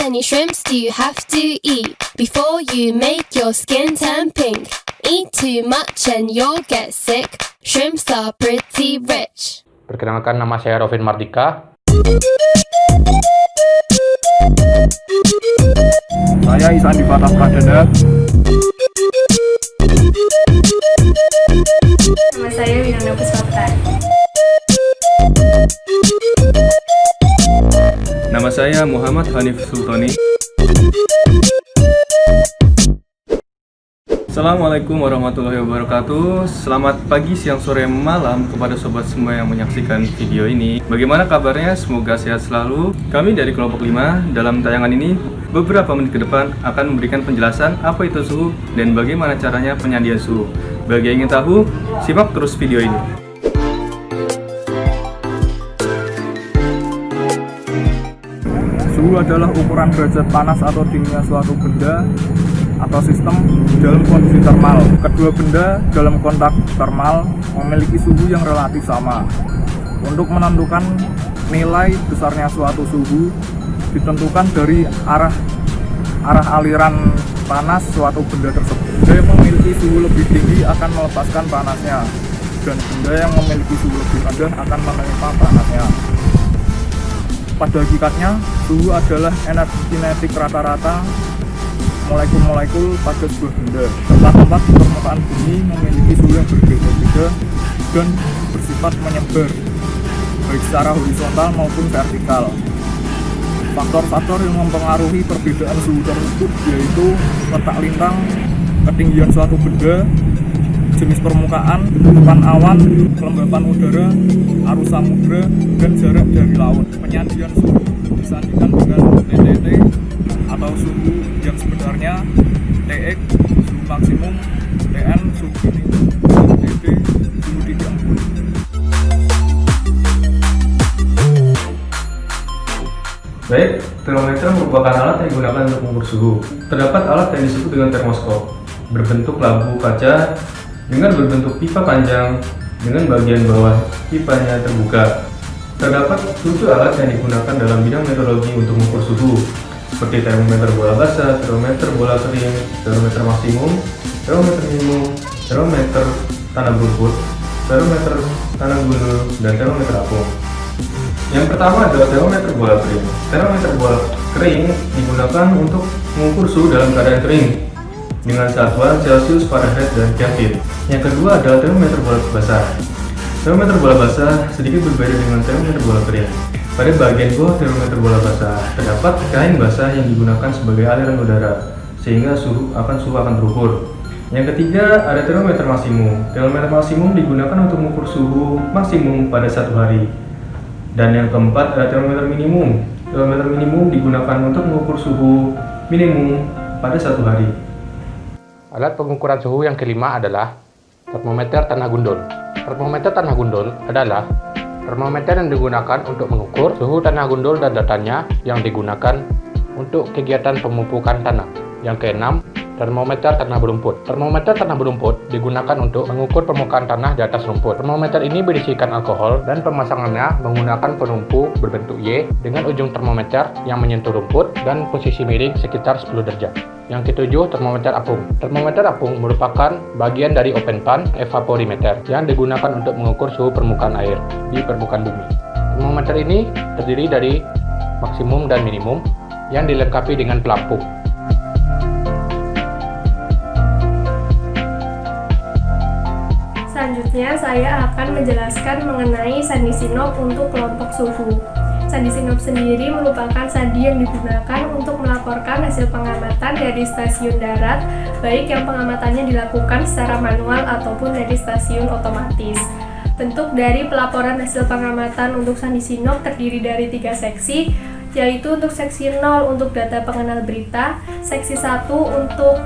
many shrimps do you have to eat before you make your skin turn pink? Eat too much and you'll get sick. Shrimps are pretty rich. Perkenalkan, nama saya Rovin Mardika. Saya Isan Difatah Pradana. Nama saya Winona Puswata. Nama saya Muhammad Hanif Sultani. Assalamualaikum warahmatullahi wabarakatuh. Selamat pagi, siang, sore, malam kepada sobat semua yang menyaksikan video ini. Bagaimana kabarnya? Semoga sehat selalu. Kami dari kelompok 5 dalam tayangan ini beberapa menit ke depan akan memberikan penjelasan apa itu suhu dan bagaimana caranya penyandian suhu. Bagi yang ingin tahu, simak terus video ini. Suhu adalah ukuran derajat panas atau dinginnya suatu benda atau sistem dalam kondisi termal. Kedua benda dalam kontak termal memiliki suhu yang relatif sama. Untuk menentukan nilai besarnya suatu suhu ditentukan dari arah aliran panas suatu benda tersebut. Benda yang memiliki suhu lebih tinggi akan melepaskan panasnya, dan benda yang memiliki suhu lebih rendah akan menerima panasnya. Pada hakikatnya, suhu adalah energi kinetik rata-rata molekul-molekul pada sebuah benda. Tempat-tempat di permukaan bumi memiliki suhu yang berbeda-beda dan bersifat menyebar, baik secara horizontal maupun vertikal. Faktor-faktor yang mempengaruhi perbedaan suhu tersebut yaitu letak lintang, ketinggian suatu benda, jenis permukaan, bentukan awan, kelembapan udara, arus samudra, dan jarak dari laut. Penyandian suhu disandingkan dengan TTT atau suhu yang sebenarnya, TX, suhu maksimum, TN, suhu minimum, TD, suhu tidak ampun. Baik, termometer merupakan alat yang digunakan untuk mengukur suhu. Terdapat alat yang disebut dengan termoskop, berbentuk labu kaca dengan berbentuk pipa panjang dengan bagian bawah pipanya terbuka. Terdapat 7 alat yang digunakan dalam bidang meteorologi untuk mengukur suhu, seperti termometer bola basah, termometer bola kering, termometer maksimum, termometer minimum, termometer tanah berumput, termometer tanah gundul, dan termometer apung. Yang pertama adalah termometer bola kering. Termometer bola kering digunakan untuk mengukur suhu dalam keadaan kering dengan satuan Celcius, Fahrenheit, dan Kelvin. Yang kedua adalah termometer bola basah. Termometer bola basah sedikit berbeda dengan termometer bola kering. Pada bagian bawah termometer bola basah terdapat kain basah yang digunakan sebagai aliran udara, sehingga suhu akan terukur. Yang ketiga ada termometer maksimum. Termometer maksimum digunakan untuk mengukur suhu maksimum pada satu hari. Dan yang keempat ada termometer minimum. Termometer minimum digunakan untuk mengukur suhu minimum pada satu hari. Alat pengukuran suhu yang kelima adalah termometer tanah gundul. Termometer tanah gundul adalah termometer yang digunakan untuk mengukur suhu tanah gundul dan datanya yang digunakan untuk kegiatan pemupukan tanah. Yang keenam, termometer tanah berumput. Termometer tanah berumput digunakan untuk mengukur permukaan tanah di atas rumput. Termometer ini berisikan alkohol dan pemasangannya menggunakan penumpu berbentuk Y dengan ujung termometer yang menyentuh rumput dan posisi miring sekitar 10 derajat. Yang ketujuh, termometer apung. Termometer apung merupakan bagian dari open pan evaporimeter yang digunakan untuk mengukur suhu permukaan air di permukaan bumi. Termometer ini terdiri dari maksimum dan minimum yang dilengkapi dengan pelampung. Selanjutnya saya akan menjelaskan mengenai sandi sinop untuk kelompok suhu. Sandi sinop sendiri merupakan sandi yang digunakan untuk melaporkan hasil pengamatan dari stasiun darat, baik yang pengamatannya dilakukan secara manual ataupun dari stasiun otomatis. Bentuk dari pelaporan hasil pengamatan untuk sandi sinop terdiri dari 3 seksi, yaitu untuk seksi 0 untuk data pengenal berita, seksi 1 untuk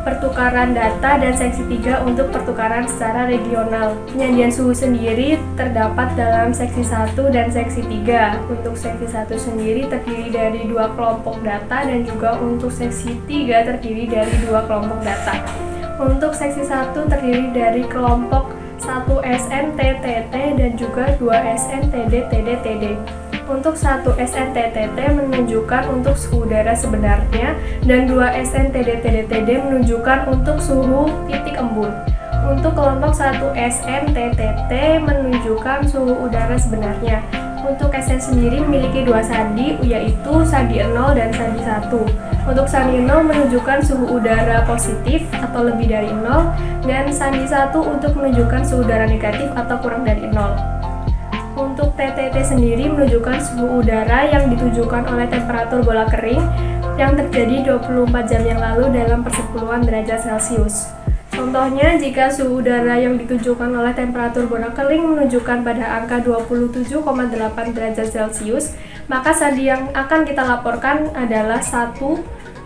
pertukaran data, dan seksi 3 untuk pertukaran secara regional. Penyandian suhu sendiri terdapat dalam seksi 1 dan seksi 3. Untuk seksi 1 sendiri terdiri dari 2 kelompok data dan juga untuk seksi 3 terdiri dari 2 kelompok data. Untuk seksi 1 terdiri dari kelompok 1 SN TTT dan juga 2 SN TD TD TD. Untuk 1 SNTTT menunjukkan untuk suhu udara sebenarnya dan 2 SNTD-TD-TD menunjukkan untuk suhu titik embun. Untuk kelompok 1 SNTTT menunjukkan suhu udara sebenarnya. Untuk SN sendiri memiliki 2 sandi, yaitu sandi 0 dan sandi 1. Untuk sandi 0 menunjukkan suhu udara positif atau lebih dari 0, dan sandi 1 untuk menunjukkan suhu udara negatif atau kurang dari 0. Untuk TTT sendiri menunjukkan suhu udara yang ditujukan oleh temperatur bola kering yang terjadi 24 jam yang lalu dalam persepuluhan derajat Celcius. Contohnya, jika suhu udara yang ditujukan oleh temperatur bola kering menunjukkan pada angka 27,8 derajat Celcius, maka sandi yang akan kita laporkan adalah 1.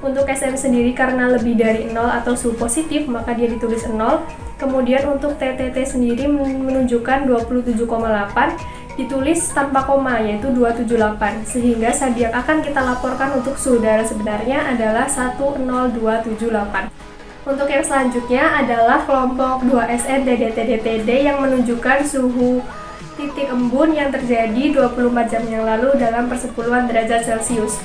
Untuk SM sendiri karena lebih dari 0 atau suhu positif, maka dia ditulis 0. Kemudian untuk TTT sendiri menunjukkan 27,8, ditulis tanpa koma, yaitu 278, sehingga sandi yang akan kita laporkan untuk suhu udara sebenarnya adalah 10278. Untuk yang selanjutnya adalah kelompok 2 SNTD-TD-TD yang menunjukkan suhu titik embun yang terjadi 24 jam yang lalu dalam persepuluhan derajat Celcius.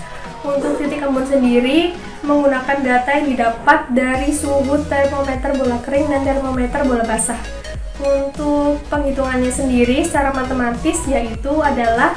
Untuk titik embun sendiri menggunakan data yang didapat dari suhu termometer bola kering dan termometer bola basah. Untuk penghitungannya sendiri secara matematis yaitu adalah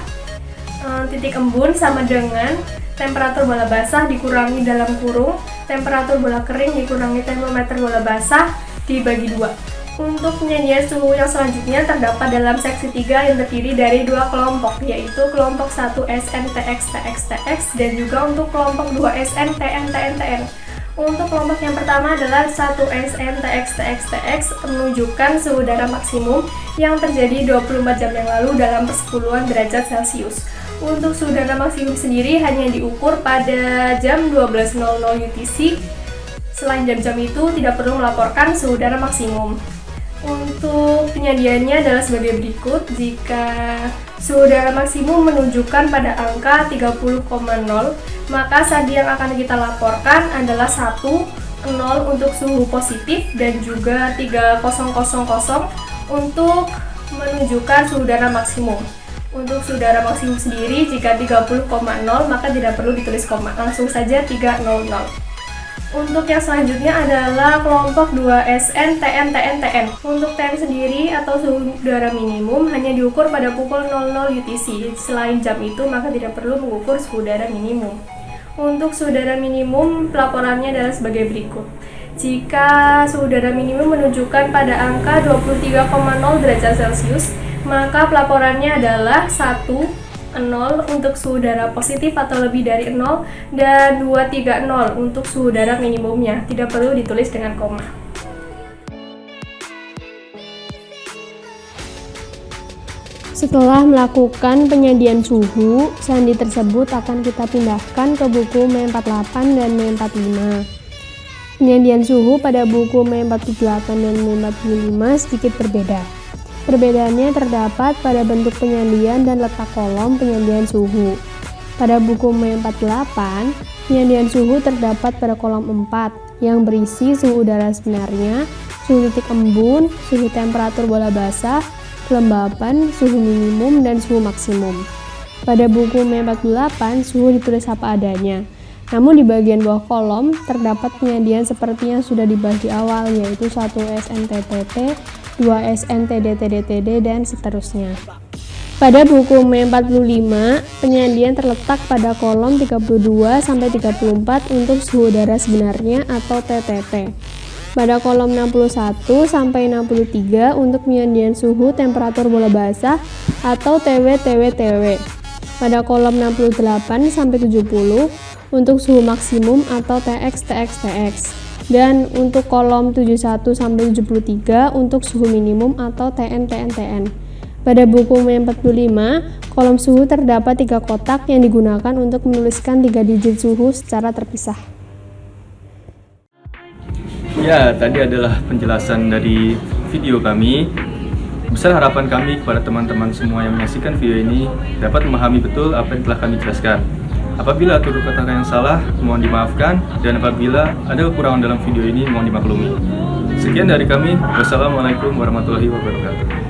titik embun sama dengan temperatur bola basah dikurangi dalam kurung temperatur bola kering dikurangi termometer bola basah dibagi 2. Untuk penyajian suhu yang selanjutnya terdapat dalam seksi 3 yang terdiri dari 2 kelompok, yaitu kelompok 1 SNTX-TX-TX dan juga untuk kelompok 2 SNTN-TN-TN. Untuk kelompok yang pertama adalah 1 SNTX-TX-TX menunjukkan suhu udara maksimum yang terjadi 24 jam yang lalu dalam persepuluhan derajat Celcius. Untuk suhu udara maksimum sendiri hanya diukur pada jam 12.00 UTC. Selain jam-jam itu tidak perlu melaporkan suhu udara maksimum. Untuk penyajiannya adalah sebagai berikut. Jika suhu udara maksimum menunjukkan pada angka 30,0, maka sandi yang akan kita laporkan adalah 1, 0 untuk suhu positif dan juga 3000 untuk menunjukkan suhu udara maksimum. Untuk suhu udara maksimum sendiri jika 30,0 maka tidak perlu ditulis koma, langsung saja 300. Untuk yang selanjutnya adalah kelompok 2 SN-TN-TN-TN. Untuk TN sendiri atau suhu udara minimum hanya diukur pada pukul 00 UTC. Selain jam itu maka tidak perlu mengukur suhu udara minimum. Untuk suhu udara minimum pelaporannya adalah sebagai berikut. Jika suhu udara minimum menunjukkan pada angka 23,0 derajat Celcius, maka pelaporannya adalah 1, 0 untuk suhu udara positif atau lebih dari 0 dan 230 untuk suhu udara minimumnya, tidak perlu ditulis dengan koma. Setelah melakukan penyajian suhu, sandi tersebut akan kita pindahkan ke buku M48 dan M45. Penyajian suhu pada buku M48 dan M45 sedikit berbeda. Perbedaannya terdapat pada bentuk penyajian dan letak kolom penyajian suhu. Pada buku M48, penyajian suhu terdapat pada kolom 4 yang berisi suhu udara sebenarnya, suhu titik embun, suhu temperatur bola basah, kelembapan, suhu minimum, dan suhu maksimum. Pada buku M48, suhu ditulis apa adanya. Namun di bagian bawah kolom terdapat penyajian seperti yang sudah dibahas di awal, yaitu 1 SNTTT, 2 SNTD-TD-TD, dan seterusnya. Pada buku M45, penyajian terletak pada kolom 32-34 untuk suhu udara sebenarnya atau TTT. Pada kolom 61-63 untuk penyajian suhu temperatur bola basah atau TW-TW-TW. Pada kolom 68-70 untuk suhu maksimum atau TX-TX-TX. Dan untuk kolom 71-73 untuk suhu minimum atau TN-TN-TN. Pada buku M45, kolom suhu terdapat 3 kotak yang digunakan untuk menuliskan 3 digit suhu secara terpisah. Ya, tadi adalah penjelasan dari video kami. Besar harapan kami kepada teman-teman semua yang menyaksikan video ini dapat memahami betul apa yang telah kami jelaskan. Apabila tutur kata yang salah, mohon dimaafkan, dan apabila ada kekurangan dalam video ini, mohon dimaklumi. Sekian dari kami. Wassalamualaikum warahmatullahi wabarakatuh.